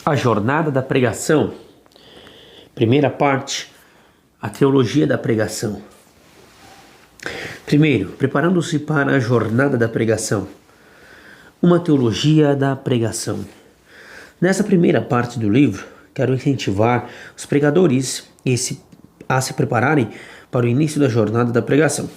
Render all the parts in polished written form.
A jornada da pregação. Primeira parte, a teologia da pregação. Primeiro, preparando-se para a jornada da pregação. Uma teologia da pregação. Nessa primeira parte do livro, quero incentivar os pregadores a se prepararem para o início da jornada da pregação.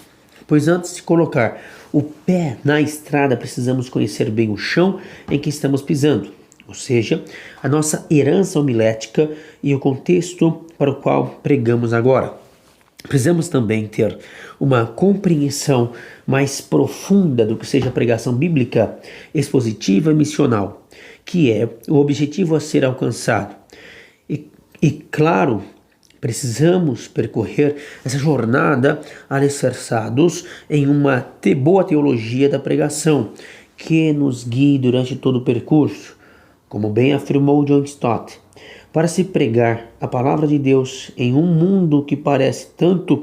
Pois antes de colocar o pé na estrada, precisamos conhecer bem o chão em que estamos pisando, ou seja, a nossa herança homilética e o contexto para o qual pregamos agora. Precisamos também ter uma compreensão mais profunda do que seja a pregação bíblica, expositiva e missional, que é o objetivo a ser alcançado. E claro, precisamos percorrer essa jornada alicerçados em uma boa teologia da pregação, que nos guie durante todo o percurso, como bem afirmou John Stott. Para se pregar a palavra de Deus em um mundo que parece tanto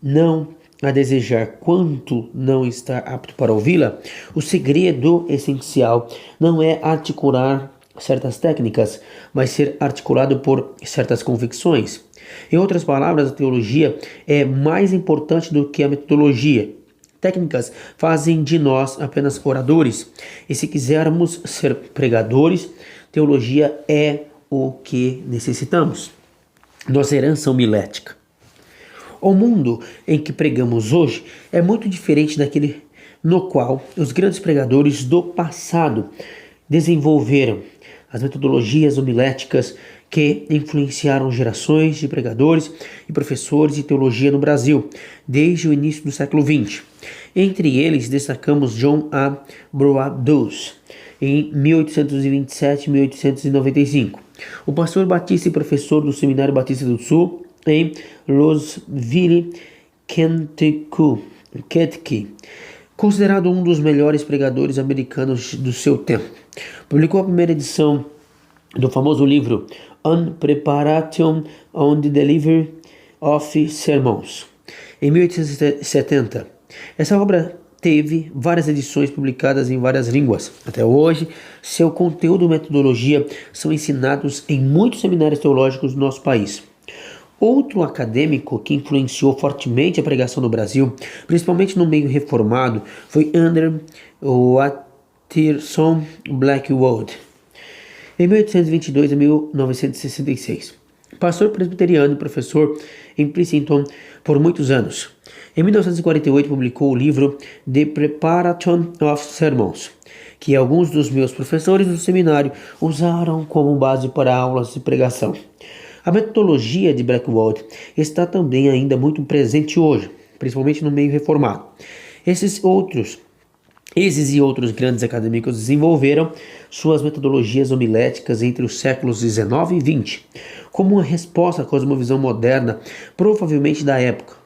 não a desejar quanto não estar apto para ouvi-la, o segredo essencial não é articular certas técnicas, mas ser articulado por certas convicções. Em outras palavras, a teologia é mais importante do que a metodologia. Técnicas fazem de nós apenas oradores, e se quisermos ser pregadores, teologia é o que necessitamos. Nossa herança homilética. O mundo em que pregamos hoje é muito diferente daquele no qual os grandes pregadores do passado desenvolveram. As metodologias homiléticas que influenciaram gerações de pregadores e professores de teologia no Brasil, desde o início do século XX. Entre eles, destacamos John A. Broadus, em 1827 e 1895. O pastor batista e professor do Seminário Batista do Sul, em Louisville, Kentucky, considerado um dos melhores pregadores americanos do seu tempo. Publicou a primeira edição do famoso livro On Preparation on the Delivery of Sermons, em 1870. Essa obra teve várias edições publicadas em várias línguas. Até hoje, seu conteúdo e metodologia são ensinados em muitos seminários teológicos do nosso país. Outro acadêmico que influenciou fortemente a pregação no Brasil, principalmente no meio reformado, foi Andrew Watterson Blackwood, em 1822 a 1966. Pastor presbiteriano e professor em Princeton por muitos anos. Em 1948 publicou o livro The Preparation of Sermons, que alguns dos meus professores do seminário usaram como base para aulas de pregação. A metodologia de Blackwood está também ainda muito presente hoje, principalmente no meio reformado. Esses e outros grandes acadêmicos desenvolveram suas metodologias homiléticas entre os séculos XIX e XX, como uma resposta à cosmovisão moderna, provavelmente da época.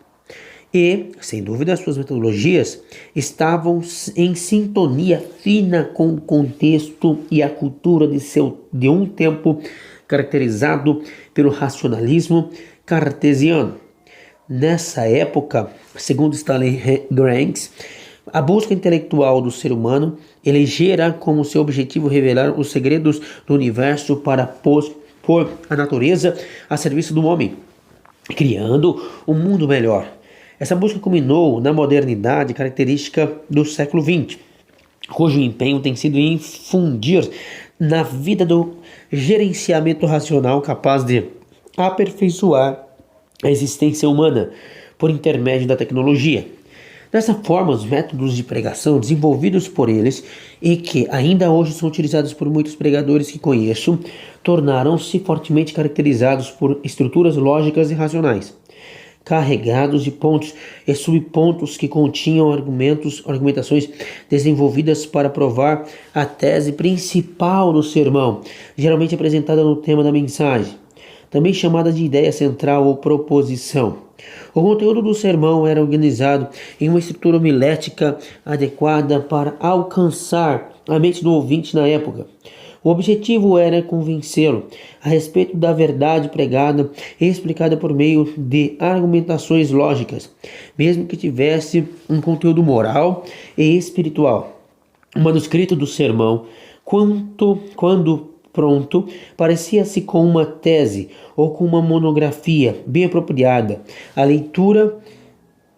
E, sem dúvida, suas metodologias estavam em sintonia fina com o contexto e a cultura de um tempo caracterizado pelo racionalismo cartesiano. Nessa época, segundo Stanley Granz, a busca intelectual do ser humano elegera como seu objetivo revelar os segredos do universo para pôr a natureza a serviço do homem, criando um mundo melhor. Essa busca culminou na modernidade característica do século XX, cujo empenho tem sido infundir na vida do gerenciamento racional capaz de aperfeiçoar a existência humana por intermédio da tecnologia. Dessa forma, os métodos de pregação desenvolvidos por eles e que ainda hoje são utilizados por muitos pregadores que conheço, tornaram-se fortemente caracterizados por estruturas lógicas e racionais, carregados de pontos e subpontos que continham argumentações desenvolvidas para provar a tese principal do sermão, geralmente apresentada no tema da mensagem, também chamada de ideia central ou proposição. O conteúdo do sermão era organizado em uma estrutura homilética adequada para alcançar a mente do ouvinte na época. O objetivo era convencê-lo a respeito da verdade pregada e explicada por meio de argumentações lógicas, mesmo que tivesse um conteúdo moral e espiritual. O manuscrito do sermão, quando pronto, parecia-se com uma tese ou com uma monografia bem apropriada à leitura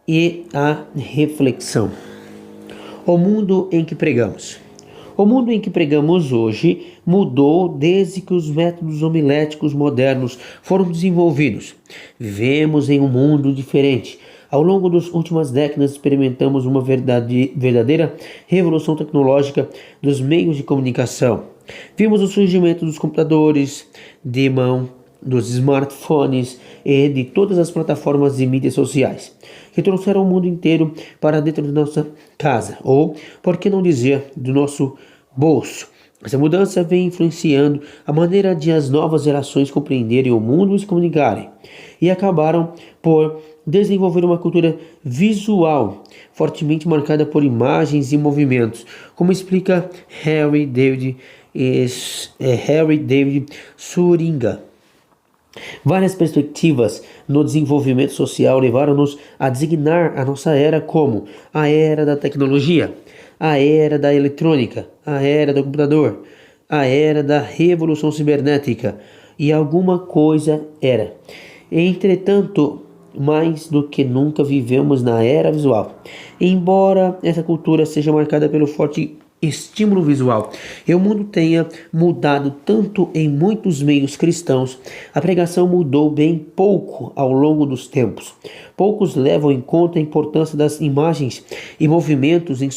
e à reflexão. O mundo em que pregamos. O mundo em que pregamos hoje mudou desde que os métodos homiléticos modernos foram desenvolvidos. Vivemos em um mundo diferente. Ao longo das últimas décadas, experimentamos uma verdadeira revolução tecnológica dos meios de comunicação. Vimos o surgimento dos computadores de mão, dos smartphones e de todas as plataformas de mídias sociais, que trouxeram o mundo inteiro para dentro de nossa casa, ou, por que não dizer, do nosso bolso. Essa mudança vem influenciando a maneira de as novas gerações compreenderem o mundo e se comunicarem, e acabaram por desenvolver uma cultura visual fortemente marcada por imagens e movimentos, como explica Harry David Suringa. Várias perspectivas no desenvolvimento social levaram-nos a designar a nossa era como a era da tecnologia, a era da eletrônica, a era do computador, a era da revolução cibernética e alguma coisa era. Entretanto, mais do que nunca vivemos na era visual. Embora essa cultura seja marcada pelo forte estímulo visual e o mundo tenha mudado tanto em muitos meios cristãos, a pregação mudou bem pouco ao longo dos tempos. Poucos levam em conta a importância das imagens e movimentos em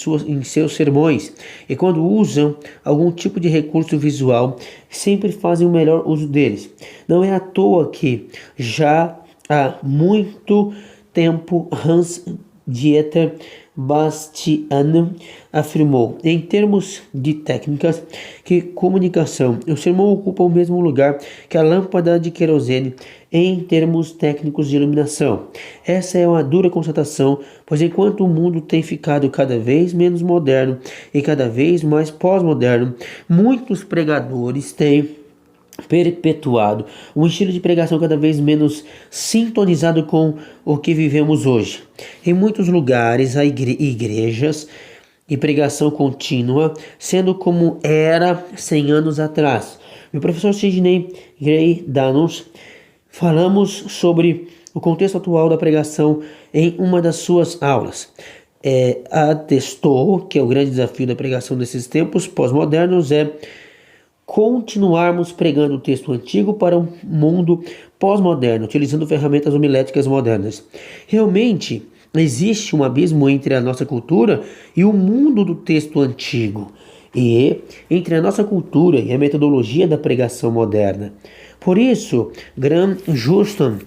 seus sermões, e quando usam algum tipo de recurso visual, sempre fazem o melhor uso deles. Não é à toa que já há muito tempo Hans-Dieter Bastian afirmou, em termos de técnicas de comunicação, o sermão ocupa o mesmo lugar que a lâmpada de querosene em termos técnicos de iluminação. Essa é uma dura constatação, pois enquanto o mundo tem ficado cada vez menos moderno e cada vez mais pós-moderno, muitos pregadores têm perpetuado um estilo de pregação cada vez menos sintonizado com o que vivemos hoje. Em muitos lugares há igrejas e pregação contínua, sendo como era 100 anos atrás. Meu professor Sidney Gray Danos falamos sobre o contexto atual da pregação em uma das suas aulas. Atestou que o grande desafio da pregação nesses tempos pós-modernos é continuarmos pregando o texto antigo para um mundo pós-moderno, utilizando ferramentas homiléticas modernas. Realmente, existe um abismo entre a nossa cultura e o mundo do texto antigo, e entre a nossa cultura e a metodologia da pregação moderna. Por isso, Graham Houston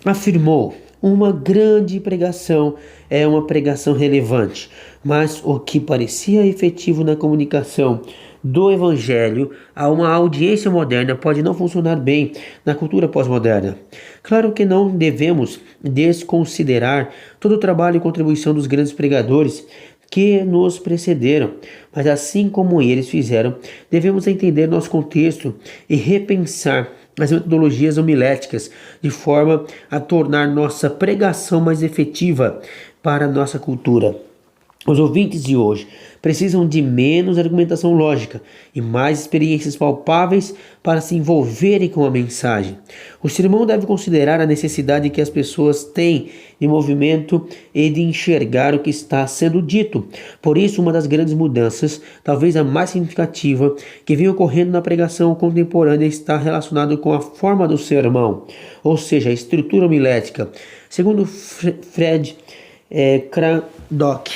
afirmou: uma grande pregação é uma pregação relevante, mas o que parecia efetivo na comunicação do Evangelho a uma audiência moderna pode não funcionar bem na cultura pós-moderna. Claro que não devemos desconsiderar todo o trabalho e contribuição dos grandes pregadores que nos precederam, mas assim como eles fizeram, devemos entender nosso contexto e repensar as metodologias homiléticas de forma a tornar nossa pregação mais efetiva para a nossa cultura. Os ouvintes de hoje precisam de menos argumentação lógica e mais experiências palpáveis para se envolverem com a mensagem. O sermão deve considerar a necessidade que as pessoas têm de movimento e de enxergar o que está sendo dito. Por isso, uma das grandes mudanças, talvez a mais significativa, que vem ocorrendo na pregação contemporânea está relacionado com a forma do sermão, ou seja, a estrutura homilética. Segundo Fred Craddock,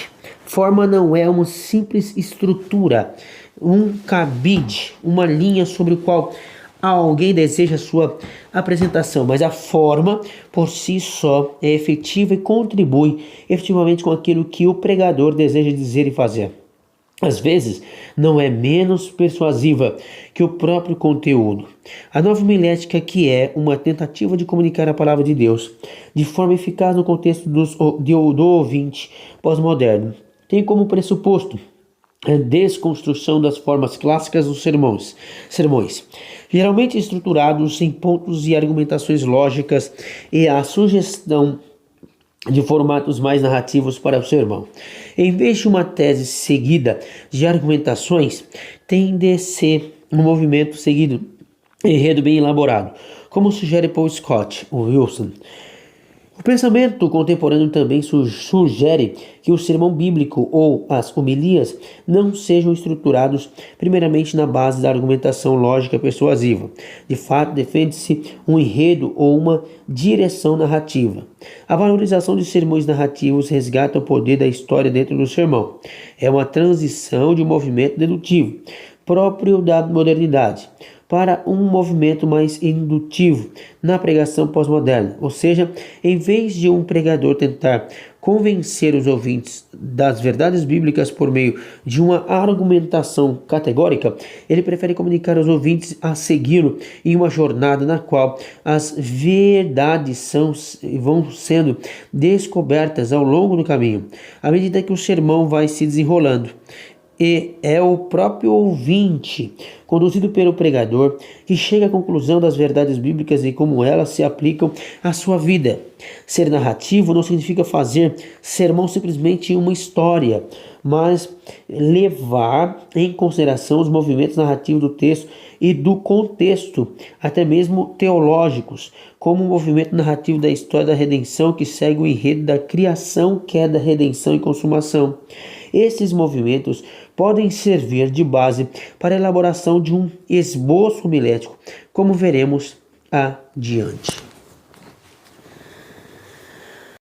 forma não é uma simples estrutura, um cabide, uma linha sobre o qual alguém deseja sua apresentação, mas a forma por si só é efetiva e contribui efetivamente com aquilo que o pregador deseja dizer e fazer. Às vezes, não é menos persuasiva que o próprio conteúdo. A nova homilética, que é uma tentativa de comunicar a palavra de Deus de forma eficaz no contexto do ouvinte pós-moderno, tem como pressuposto a desconstrução das formas clássicas dos sermões, geralmente estruturados em pontos e argumentações lógicas, e a sugestão de formatos mais narrativos para o sermão. Em vez de uma tese seguida de argumentações, tem de se um movimento seguido, enredo bem elaborado, como sugere Paul Scott Wilson. O pensamento contemporâneo também sugere que o sermão bíblico ou as homilias não sejam estruturados primeiramente na base da argumentação lógica persuasiva. De fato, defende-se um enredo ou uma direção narrativa. A valorização de sermões narrativos resgata o poder da história dentro do sermão. É uma transição de um movimento dedutivo, próprio da modernidade, para um movimento mais indutivo na pregação pós-moderna, ou seja, em vez de um pregador tentar convencer os ouvintes das verdades bíblicas por meio de uma argumentação categórica, ele prefere comunicar aos ouvintes a segui-lo em uma jornada na qual as verdades vão sendo descobertas ao longo do caminho, à medida que o sermão vai se desenrolando. E é o próprio ouvinte, conduzido pelo pregador, que chega à conclusão das verdades bíblicas e como elas se aplicam à sua vida. Ser narrativo não significa fazer sermão simplesmente uma história, mas levar em consideração os movimentos narrativos do texto e do contexto, até mesmo teológicos, como o movimento narrativo da história da redenção que segue o enredo da criação, queda, redenção e consumação. Esses movimentos podem servir de base para a elaboração de um esboço homilético, como veremos adiante.